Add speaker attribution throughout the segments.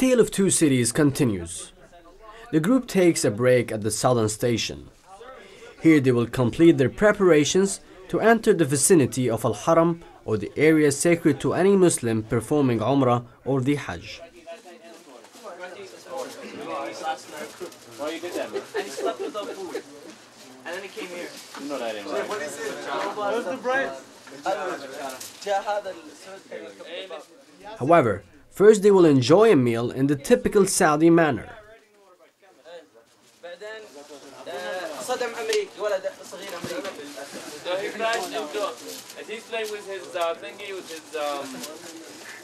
Speaker 1: tale of two cities continues. The group takes a break at the southern station. Here they will complete their preparations to enter the vicinity of Al-Haram, or the area sacred to any Muslim performing Umrah or the Hajj.
Speaker 2: Why you did that, man? And he slept without food. And then he came here. You know that ain't right. Where's the bread?
Speaker 1: However, first they will enjoy a meal in the typical Saudi manner.
Speaker 2: So he crashed into, as he's playing with his thingy, with his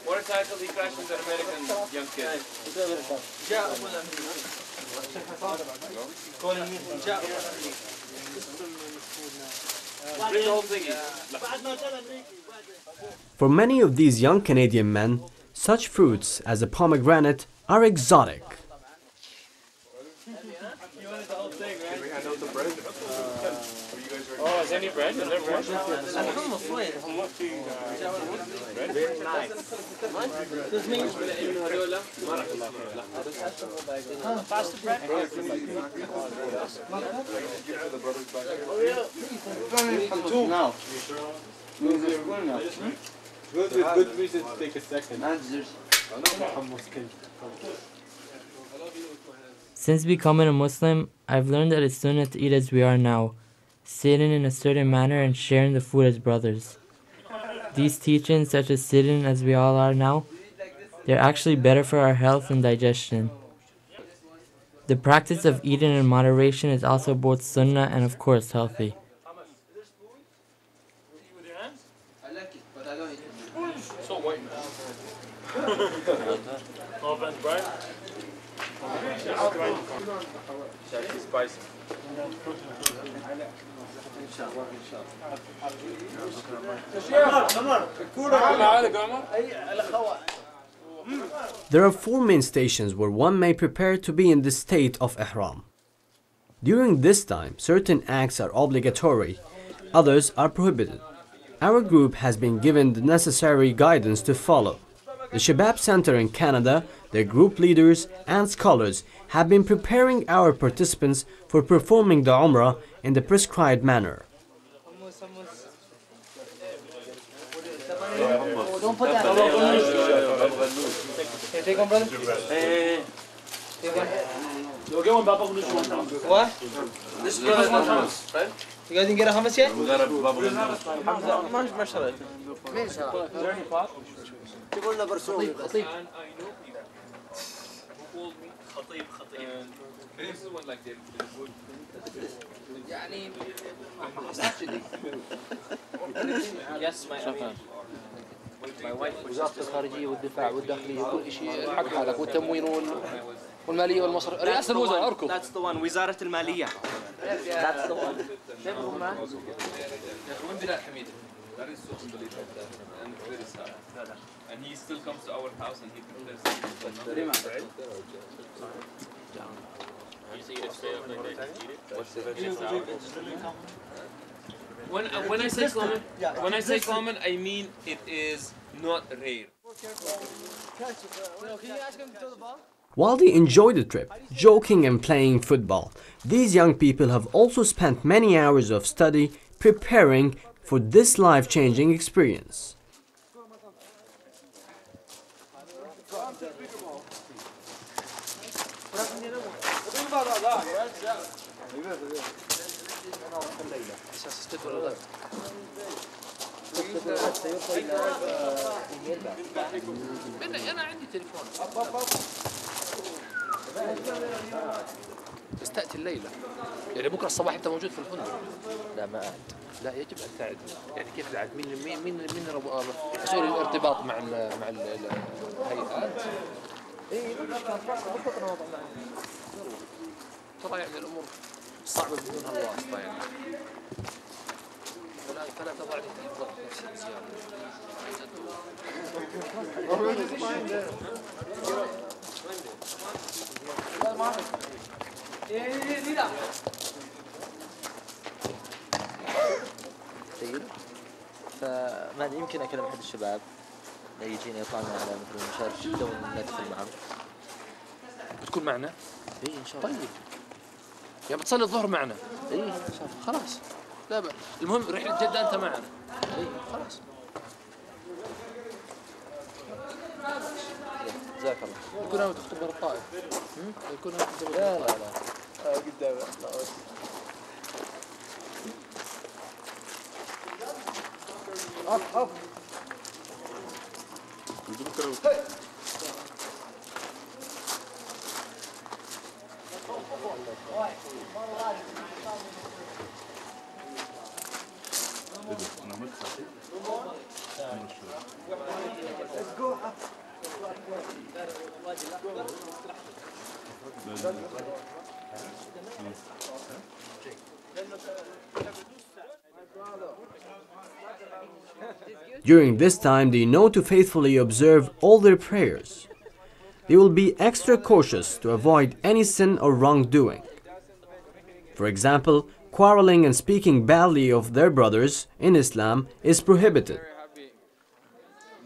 Speaker 2: motorcycle, he crashed into an American young kid.
Speaker 1: For many of these young Canadian men, such fruits as the pomegranate are exotic.
Speaker 2: Oh, is there any bread? Is there bread? Very nice. Pass the bread.
Speaker 3: Now. Good with good reason to take a second.
Speaker 4: Since becoming a Muslim, I've learned that it's sunnah to eat as we are now, sitting in a certain manner and sharing the food as brothers. These teachings, such as sitting as we all are now, they're actually better for our health and digestion. The practice of eating in moderation is also both sunnah and of course healthy.
Speaker 2: So white. No French fries? It's spicy.
Speaker 1: There are four main stations where one may prepare to be in the state of Ihram. During this time, certain acts are obligatory, others are prohibited. Our group has been given the necessary guidance to follow. The Shabab Center in Canada, their group leaders and scholars have been preparing our participants for performing the Umrah in the prescribed manner.
Speaker 5: Don't put that. Take one, brother. What? This is hummus, right? You guys didn't get a hummus yet? We got a bubble in hummus.
Speaker 2: Yes, my wife.
Speaker 5: وزارة الخارجية والدفاع والداخلية كل شيء حق حالك والتموين والمالية والمصرف رئاسة الوزراء اركض.
Speaker 2: That's the one. وزارة المالية. That's the one. وين بلال حميد؟ That is so unbelievable and very sad. And he still comes to our house and he prepares. When I say common, I mean it is not rare.
Speaker 1: While they enjoy the trip, joking and playing football, these young people have also spent many hours of study preparing for this life-changing experience.
Speaker 5: أنا عندي تليفون بس تأتي الليلة يعني بكرة الصباح أنت موجود في الفندق لا ما قاعد لا يجب أن تعد يعني كيف تعد مين مسؤول الارتباط مع الهيئات إيه ترى يعني الأمور صعبة بدون هالواسطة يعني فلا تضع لي ضغط نفسي زيادة طيب فما يمكن أكلم أحد الشباب لا يجينا يطلع معنا مثل المشارف جدا وندخل معه تكون معنا؟
Speaker 2: اي ان شاء الله.
Speaker 5: طيب يا بتصلي الظهر معنا؟
Speaker 2: اي ان شاء الله.
Speaker 5: خلاص لا بأس. المهم رحلة جدة أنت معنا.
Speaker 2: اي
Speaker 5: خلاص.
Speaker 2: جزاك الله.
Speaker 5: يكون أنا تخطب برا الطائف. يكون أنا تخطب
Speaker 2: لا لا لا قدام. أف
Speaker 1: During this time, they know to faithfully observe all their prayers. They will be extra cautious to avoid any sin or wrongdoing. For example, quarreling and speaking badly of their brothers in Islam is prohibited.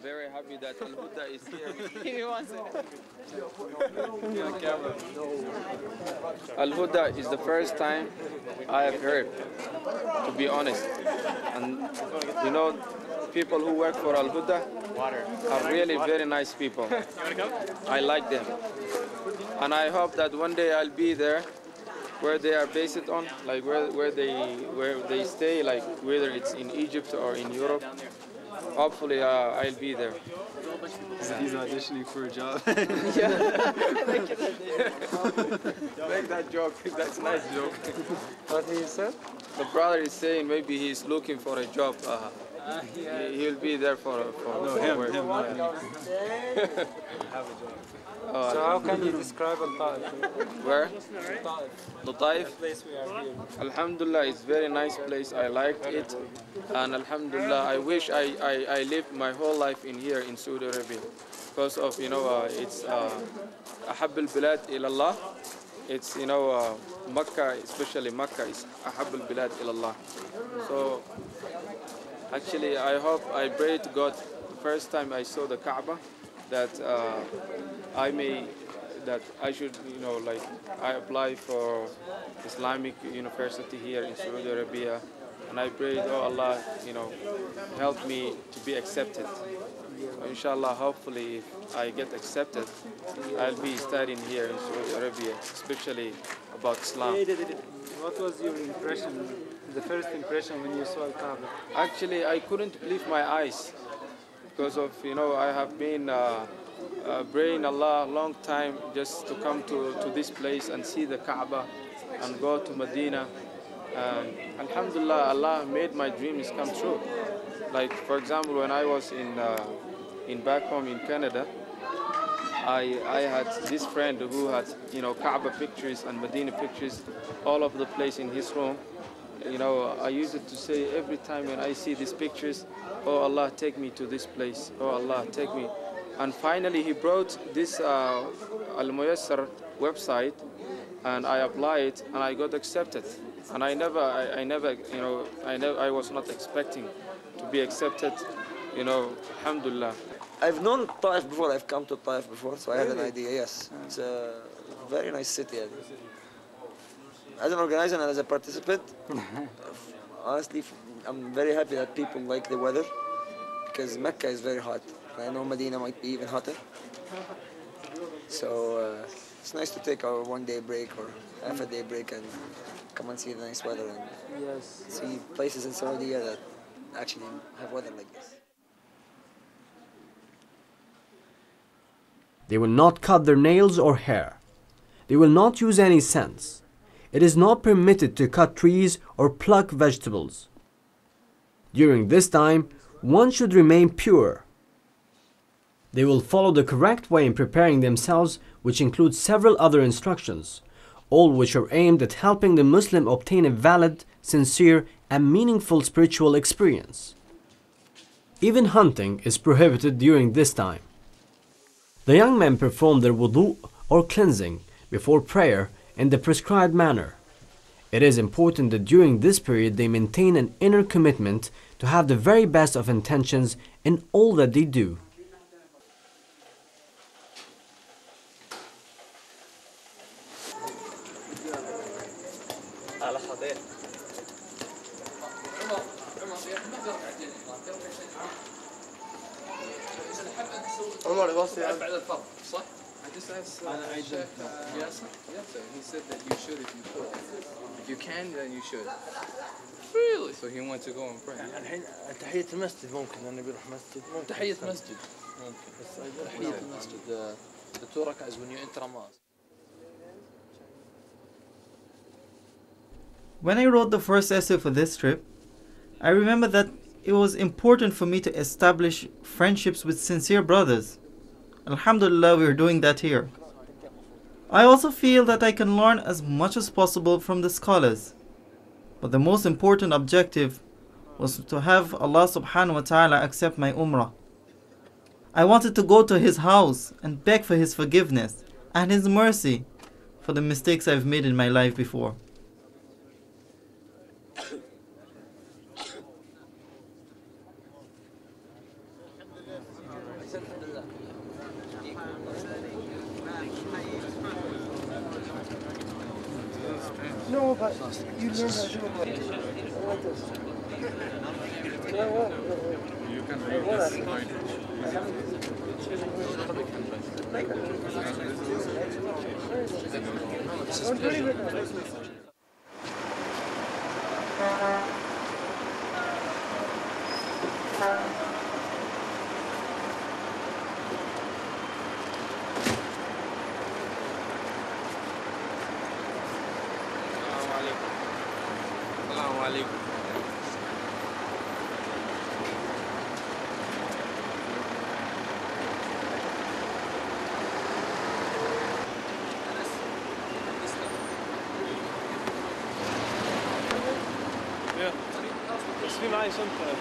Speaker 6: Very happy that Al-Buddha is here. Al-Huda is the first time I have heard, to be honest. And you know, people who work for Al-Huda are really very nice people. I like them. And I hope that one day I'll be there where they are based on, like where they stay, like whether it's in Egypt or in Europe. Hopefully I'll be there.
Speaker 3: He's auditioning for a job.
Speaker 6: Make that joke, that's a nice joke.
Speaker 3: What he said?
Speaker 6: The brother is saying maybe he's looking for a job. He'll be there for work.
Speaker 3: Him, not me. So how can you describe Al-Ta'if?
Speaker 6: Where? The Taif?
Speaker 3: The place we are here.
Speaker 6: Alhamdulillah, it's a very nice place. I liked it. And Alhamdulillah, I wish I lived my whole life in here in Saudi Arabia. Because of, you know, it's Ahab al-Bilad ilallah. It's, you know, Makkah, especially Makkah is Ahab al-Bilad ilallah. So, actually, I hope, I pray to God, the first time I saw the Kaaba, that I should, you know, like, I apply for Islamic University here in Saudi Arabia, and I prayed, oh Allah, you know, help me to be accepted. So inshallah, hopefully, if I get accepted, I'll be studying here in Saudi Arabia, especially about Islam.
Speaker 3: What was your impression, the first impression when you saw Al-Kaaba?
Speaker 6: Actually, I couldn't believe my eyes because of, you know, I have been praying Allah a long time just to come to this place and see the Kaaba and go to Medina. Alhamdulillah, Allah made my dreams come true. Like, for example, when I was in back home in Canada, I had this friend who had, you know, Kaaba pictures and Medina pictures all over the place in his room. You know, I used to say every time when I see these pictures, oh Allah, take me to this place. Oh Allah, take me. And finally, he brought this Al-Muyassar website, and I applied, and I got accepted. And I never, you know, I was not expecting to be accepted. You know, alhamdulillah.
Speaker 7: I've known Taif before. I've come to Taif before, so I had an idea. Yes, it's a very nice city. As an organizer and as a participant, honestly, I'm very happy that people like the weather, because Mecca is very hot. I know Medina might be even hotter. So it's nice to take our one-day break or half-a-day break and come and see the nice weather and see places in Saudi that actually have weather like this.
Speaker 1: They will not cut their nails or hair. They will not use any scents. It is not permitted to cut trees or pluck vegetables. During this time, one should remain pure. They will follow the correct way in preparing themselves, which includes several other instructions, all which are aimed at helping the Muslim obtain a valid, sincere, and meaningful spiritual experience. Even hunting is prohibited during this time. The young men perform their wudu or cleansing before prayer in the prescribed manner. It is important that during this period they maintain an inner commitment to have the very best of intentions in all that they do.
Speaker 7: عمر يبص يعني.
Speaker 5: بعد الفرض صح؟ I just asked Sheikh Yasser. He said that you should if you could. If you can, then you should. Really? So he went to go and pray.
Speaker 7: الحين تحية المسجد ممكن لأنه بيروح مسجد ممكن.
Speaker 5: تحية مسجد. ممكن. تحية المسجد. The 2 rak'ahs when you enter a mosque.
Speaker 8: When I wrote the first essay for this trip, I remember that it was important for me to establish friendships with sincere brothers. Alhamdulillah, we are doing that here. I also feel that I can learn as much as possible from the scholars. But the most important objective was to have Allah subhanahu wa ta'ala accept my umrah. I wanted to go to His house and beg for His forgiveness and His mercy for the mistakes I've made in my life before.
Speaker 7: No, but you learn how to do it. Like this.
Speaker 5: You can read
Speaker 6: السلام عليكم. بس في معي شنطة.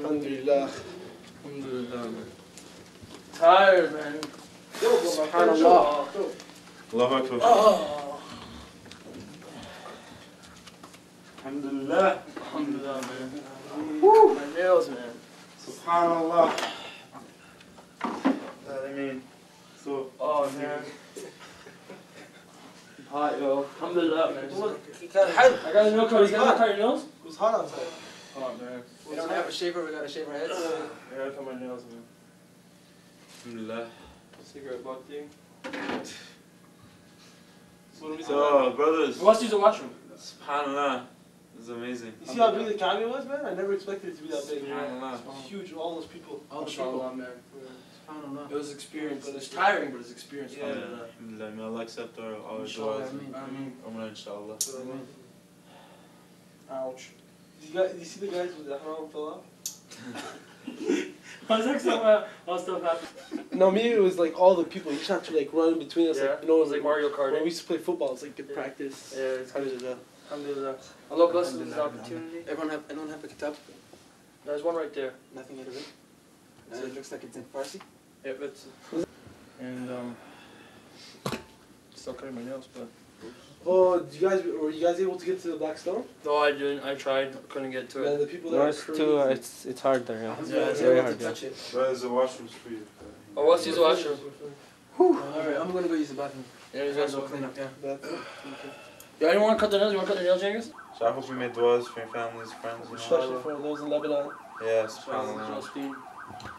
Speaker 7: Alhamdulillah.
Speaker 6: Alhamdulillah, man.
Speaker 7: Tired, man. Subhanallah.
Speaker 6: Allahu Akbar.
Speaker 7: Alhamdulillah.
Speaker 6: Alhamdulillah, man.
Speaker 7: My nails, man.
Speaker 6: Subhanallah. I mean, so.
Speaker 7: Oh, man. Hot, yo. Alhamdulillah, man. I got a nail cut. You got to cut your nails? It was hot outside.
Speaker 6: Oh, man.
Speaker 7: We don't have a shaver. We got to shave our heads.
Speaker 6: I gotta cut my nails, man. Alhamdulillah.
Speaker 7: Cigarette butt thing.
Speaker 6: So, brothers.
Speaker 7: Let's use the washroom.
Speaker 6: Subhanallah. This is amazing.
Speaker 7: You see how big the Kaaba was, man? I never expected it to be that big.
Speaker 6: Subhanallah.
Speaker 7: It's huge, all those people.
Speaker 2: All the people, man. It was experience.
Speaker 7: But
Speaker 2: It's tiring, but it's experience.
Speaker 6: Yeah, alhamdulillah. May Allah accept our
Speaker 2: Inshallah,
Speaker 6: du'as.
Speaker 2: ameen.
Speaker 6: Umrah, inshallah.
Speaker 7: Ouch. Do you see the guys with the haram fell off?
Speaker 2: How's that so all stuff happen?
Speaker 9: No, me it was like all the people. You just have to like run between us.
Speaker 2: Yeah.
Speaker 9: Like, you know,
Speaker 2: It was like Mario Kart.
Speaker 9: when we used to play football, it's like good practice.
Speaker 2: Yeah, it's good.
Speaker 9: Alhamdulillah.
Speaker 2: Alhamdulillah. Allah bless us with this opportunity.
Speaker 9: Anyone have a kitab?
Speaker 2: There's one right there.
Speaker 9: Nothing out of it. So it looks like it's in Farsi.
Speaker 2: Yeah, that's. And still cutting my nails, but.
Speaker 9: Oh, were you guys able to get to the Black Stone?
Speaker 2: No, I didn't. I tried. Couldn't get to
Speaker 9: Yeah,
Speaker 2: it.
Speaker 9: the people that are crazy.
Speaker 3: it's hard there. Yeah.
Speaker 2: Yeah, it's
Speaker 9: very hard. Touch it.
Speaker 10: There's a washroom for you.
Speaker 2: Oh, let's use the washroom.
Speaker 9: Alright, I'm gonna go use the bathroom.
Speaker 2: Yeah, you guys will clean up.
Speaker 9: Yeah.
Speaker 2: Yeah, anyone want to cut their nails? You want to cut their nails, Jengus?
Speaker 10: So I hope you made duas for your families, friends, you know.
Speaker 9: Especially for those in Lebanon.
Speaker 10: Yeah, subhanAllah.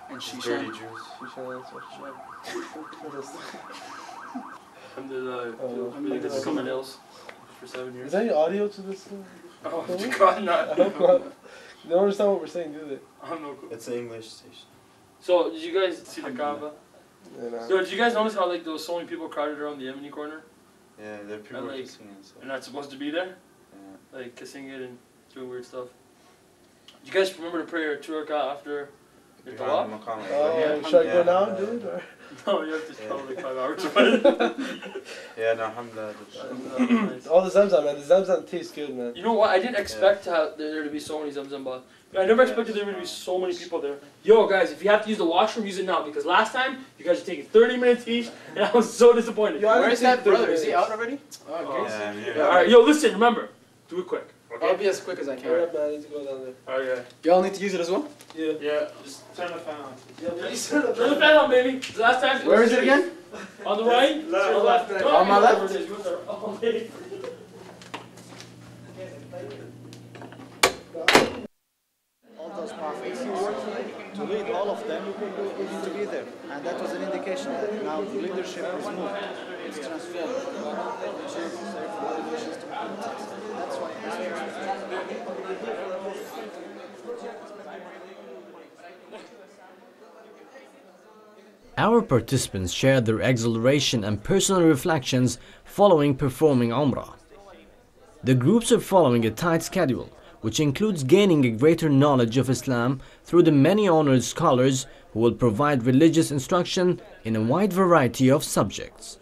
Speaker 9: And
Speaker 10: Dirty Jews.
Speaker 2: Alhamdulillah. I'm really good to cut my nails for 7 years.
Speaker 9: Is there any audio to this?
Speaker 2: Oh, God, not.
Speaker 9: I hope not. They don't understand what we're saying, do they?
Speaker 2: I'm no cool.
Speaker 10: It's an English station.
Speaker 2: So, did you guys see the Kaaba?
Speaker 9: Yeah,
Speaker 2: Yo, did you guys notice how like there was so many people crowded around the Yemeni corner?
Speaker 10: Yeah, there are people
Speaker 2: And, like,
Speaker 10: kissing and stuff.
Speaker 2: They're not supposed to be there?
Speaker 10: Yeah.
Speaker 2: Like kissing it and doing weird stuff. Do you guys remember the prayer 2 rak'ah after the
Speaker 10: Behind
Speaker 2: tawaf?
Speaker 10: the maqam.
Speaker 9: Oh, should I go now and do it? Or?
Speaker 2: No, you have to travel like 5 hours about it.
Speaker 10: Yeah, no, alhamdulillah.
Speaker 2: Nice.
Speaker 9: All the Zamzam, man. The Zamzam tastes good, man.
Speaker 2: You know what? I didn't expect there to be so many Zamzam baths. I never expected there to be so many people there. Yo, guys, if you have to use the washroom, use it now. Because last time, you guys were taking 30 minutes each, and I was so disappointed.
Speaker 9: Where is that brother?
Speaker 3: Is he out already?
Speaker 2: Oh,
Speaker 10: Yeah, I'm here.
Speaker 2: yeah, alright, yo, listen, remember. Do it quick.
Speaker 3: I'll be as quick as I can.
Speaker 9: Hurry up, man. I need to go down there.
Speaker 2: Alright,
Speaker 3: Y'all need to use it as well?
Speaker 9: Yeah.
Speaker 2: yeah. Just
Speaker 3: Turn the fan on.
Speaker 9: Yeah, please.
Speaker 2: turn the fan on, baby. The last time.
Speaker 3: Where is it again?
Speaker 2: On the right? On the left.
Speaker 3: On my left?
Speaker 2: Oh, baby.
Speaker 11: All those prophets, to lead all of them, you need to be there. And that was an indication that now the leadership is moved. It's transformed. That's why
Speaker 1: Our participants shared their exhilaration and personal reflections following performing Umrah. The groups are following a tight schedule, which includes gaining a greater knowledge of Islam through the many honored scholars who will provide religious instruction in a wide variety of subjects.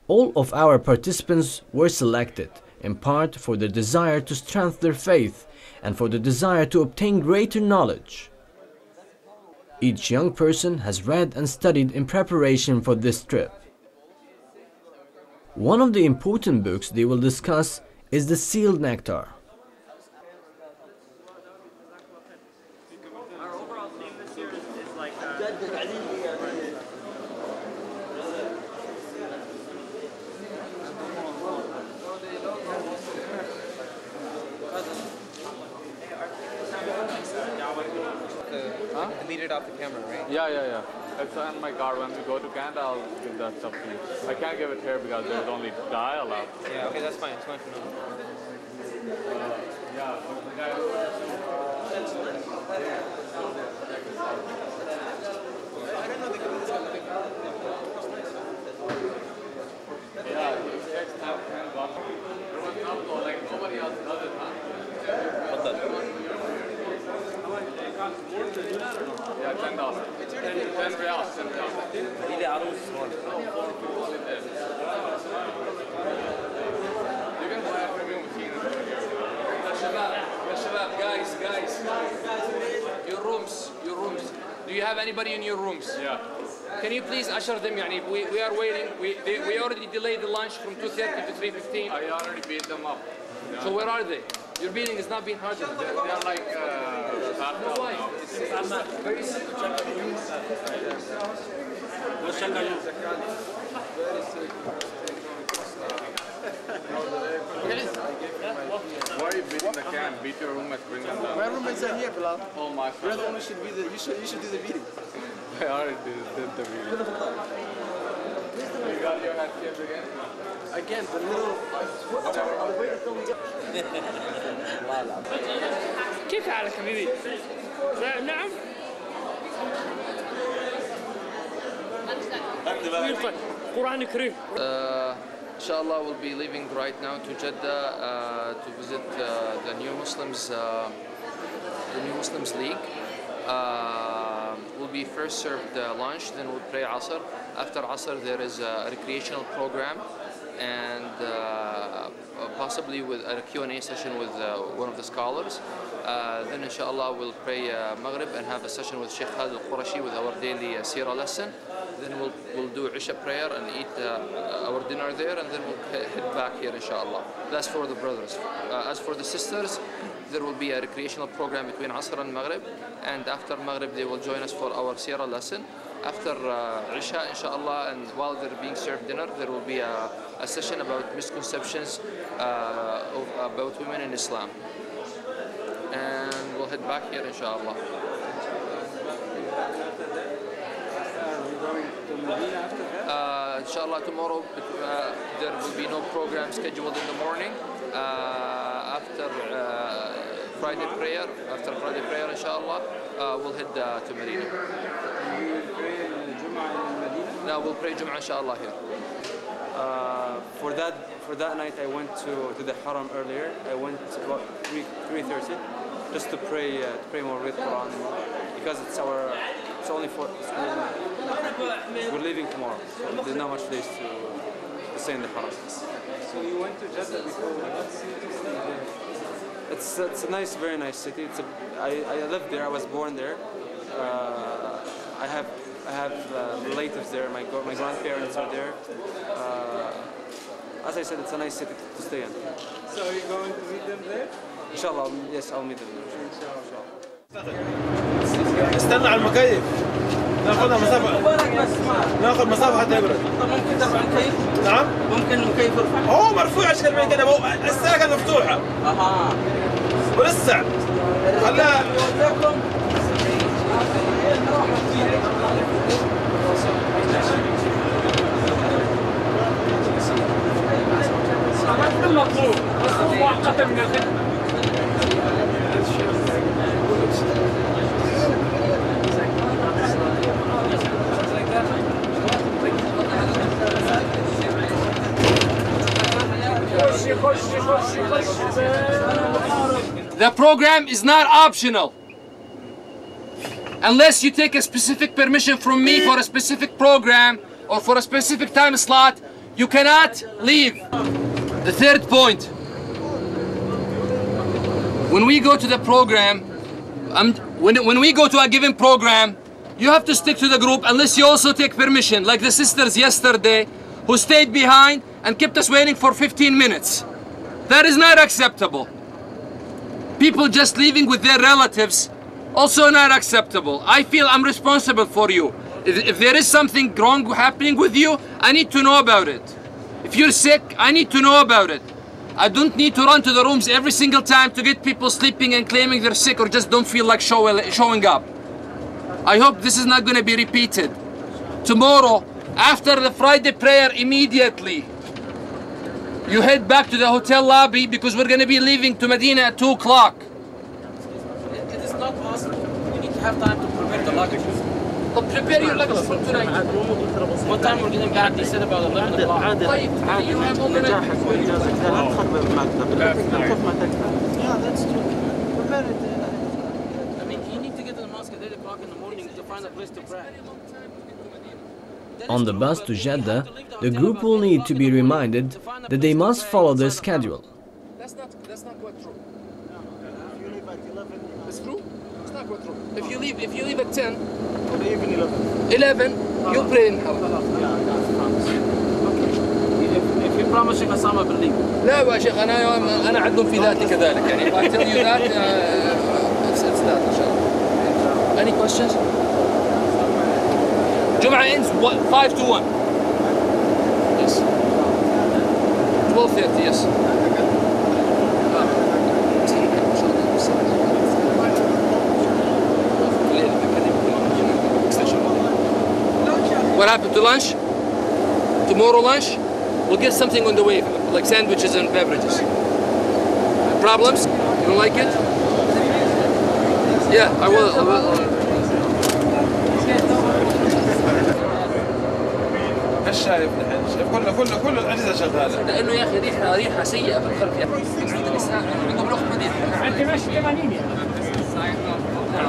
Speaker 1: All of our participants were selected, in part for their desire to strengthen their faith and for the desire to obtain greater knowledge. Each young person has read and studied in preparation for this trip. One of the important books they will discuss is the Sealed Nectar.
Speaker 3: Delete it off the camera, right?
Speaker 12: Yeah. It's on my card. When we go to Canada, I'll give that stuff to you. I can't give it here because there's only dial-up.
Speaker 3: Yeah, okay, that's fine. It's fine for now.
Speaker 12: Yeah, the guy nobody else does it, huh? Yeah, $10. 10 reals.
Speaker 3: إذا عروس
Speaker 12: You can buy a premium machine over here.
Speaker 5: Guys, your rooms. Do you have anybody in your rooms?
Speaker 12: Yeah.
Speaker 5: Can you please usher them? We are waiting. We already delayed the lunch from 2:30 to 3:15.
Speaker 12: I already beat them up.
Speaker 5: So where are they? Your beating is not being hard.
Speaker 12: They're like
Speaker 5: Why?
Speaker 2: I'm not very sick. Let's check on you.
Speaker 12: Why are you beating the can? Beat your roommates, bring them down.
Speaker 11: My roommates are here, Bilal.
Speaker 12: Oh my
Speaker 11: You're
Speaker 12: God.
Speaker 11: the one who should be the. You should do the beating.
Speaker 12: I already did the beating. You got your head kicked again?
Speaker 13: again, the little.
Speaker 2: كيف حالك حبيبي؟ نعم. قرآن الكريم.
Speaker 5: Inshallah, we'll be leaving right now to Jeddah to visit the New Muslims League. We'll be first served lunch, then we'll pray Asr. After Asr, there is a recreational program and possibly with a Q&A session with one of the scholars. Then inshallah we'll pray Maghrib and have a session with Sheikh Khalid al-Qurashi with our daily Seerah lesson. Then we'll do Isha prayer and eat our dinner there, and then we'll head back here inshallah. That's for the brothers. As for the sisters, there will be a recreational program between Asr and Maghrib, and after Maghrib they will join us for our Seerah lesson. After Isha, inshallah, and while they're being served dinner, there will be a session about misconceptions about women in Islam. And we'll head back here, inshallah. Inshallah, tomorrow there will be no program scheduled in the morning. After Friday prayer, inshallah, we'll head to Medina. No, we'll pray Jum'ah inshallah here.
Speaker 10: For that night, I went to the Haram earlier. I went about 3:30 just to pray more with Quran, because it's only we're leaving tomorrow. So there's not much place to stay in the Haram.
Speaker 3: So you went to Jeddah before?
Speaker 10: It's a nice, very nice city. I lived there. I was born there. I have relatives there. My grandparents are there. As I said, it's a nice city to stay in.
Speaker 3: So are you going to meet them there?
Speaker 10: Inshallah, yes, I'll meet them there.
Speaker 9: استنى على المكيف. ناخذها مسافة حتى يبرد.
Speaker 14: ممكن ترفع المكيف؟
Speaker 9: نعم؟
Speaker 14: ممكن المكيف يرفع؟
Speaker 9: هو مرفوع عشان كذا كده الساعة كانت مفتوحة.
Speaker 14: اها.
Speaker 9: ولسه خلاها.
Speaker 2: المطلوب مؤقتا من الخدمة.
Speaker 5: The program is not optional. Unless you take a specific permission from me for a specific program or for a specific time slot, you cannot leave. The third point. When we go to the program, when we go to a given program, you have to stick to the group unless you also take permission, like the sisters yesterday who stayed behind and kept us waiting for 15 minutes. That is not acceptable. People just leaving with their relatives, also not acceptable. I feel I'm responsible for you. If there is something wrong happening with you, I need to know about it. If you're sick, I need to know about it. I don't need to run to the rooms every single time to get people sleeping and claiming they're sick or just don't feel like showing up. I hope this is not going to be repeated. Tomorrow, after the Friday prayer, immediately, you head back to the hotel lobby because we're going to be leaving to Medina at 2 o'clock.
Speaker 14: It is not possible. We need to have time to prepare the luggage.
Speaker 5: But prepare your luggage for tonight.
Speaker 14: What time we're getting back? They said about 11 o'clock.
Speaker 5: You have all the night.
Speaker 14: Yeah, that's true. Prepare it. I mean, you need to get to the mosque at 8 o'clock in the morning to find a place to pray.
Speaker 1: On the bus to Jeddah, the group will need to be reminded that they must follow their schedule.
Speaker 5: That's not quite true. It's true? It's not quite true. If you leave at 10, 11, you'll pray in Haram.
Speaker 14: If you promise Sheikh Osama believe.
Speaker 5: لا يا شيخ أنا عندهم في ذاتي كذلك يعني. If I tell you that, it's that إن شاء الله. Any questions? Jum'ah ends 5 to 1. Yes. 12:30, yes. What happened to lunch? Tomorrow lunch? We'll get something on the way, like sandwiches and beverages. Problems? You don't like it? Yeah, I will.
Speaker 13: ايش شايف الحين؟ شايف كل الاجهزه شغاله.
Speaker 5: لانه يا اخي ريحه سيئه بالخلف يا اخي. عند النساء عندهم رخ مدينه. انت ماشي 80 يعني.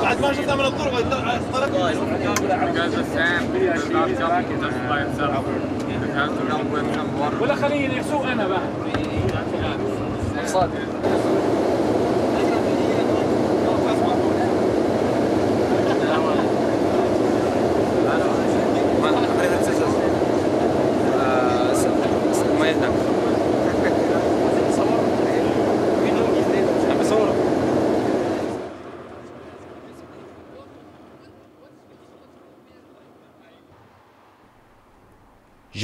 Speaker 13: بعد ما شفنا من الطرق
Speaker 2: ولا خليني اسوق انا بقى.
Speaker 5: صادق.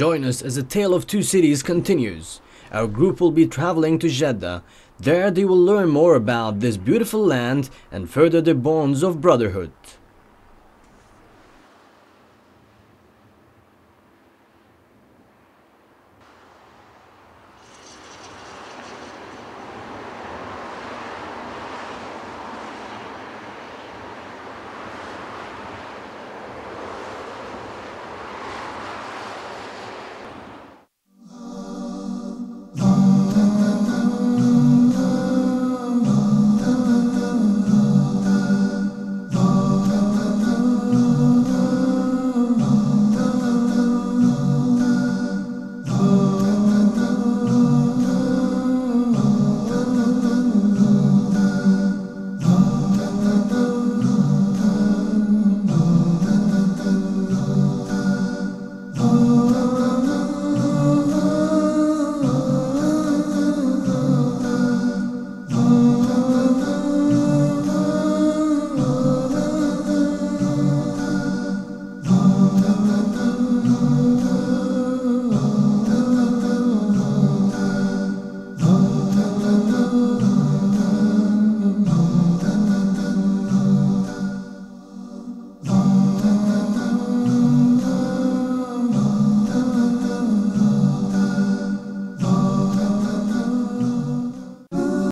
Speaker 1: Join us as the tale of two cities continues. Our group will be traveling to Jeddah. There they will learn more about this beautiful land and further the bonds of brotherhood.